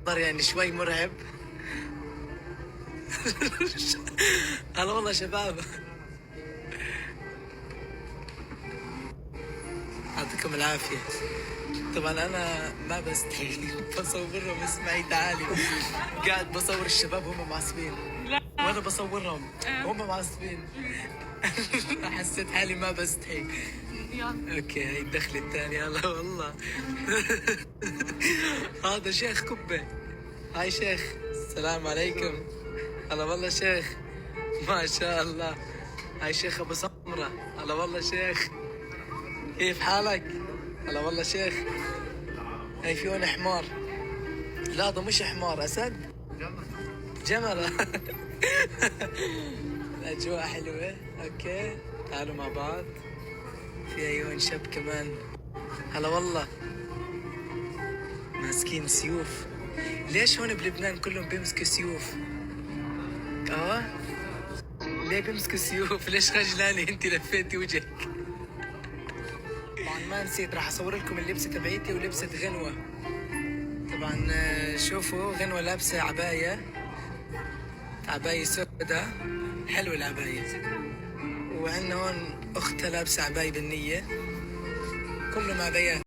يعني شوي مرعب. هلا والله شباب، يعطيكم العافية. طبعا أنا ما بستحي بصورهم، اسمعي تعالي. قاعد بصور الشباب هم معصبين وأنا بصورهم هم معصبين. حسيت حالي ما بستحي. يلا اوكي، هاي الدخلة الثانية. هلا والله. هذا شيخ كبة. هاي شيخ، السلام عليكم. هلا والله شيخ، ما شاء الله. هاي شيخ ابو سمرة. هلا والله شيخ، كيف حالك؟ هلا والله شيخ. هاي في هون حمار. لا ده مش حمار، اسد. جمل. الاجواء حلوة. اوكي تعالوا مع بعض. في اي هون شاب كمان. هلا والله، ماسكين سيوف. ليش هون بلبنان كلهم بيمسكوا سيوف؟ اه ليه بيمسكوا سيوف؟ ليش خجلانة انت لفيتي وجهك؟ طبعا ما نسيت، راح اصور لكم اللبسة تبعيتي ولبسة غنوة. طبعا شوفوا غنوة لابسة عباية، عباية سوداء، حلوة العباية. وعندنا هون اختها لابسة عباية بنية، كلهم عبايات.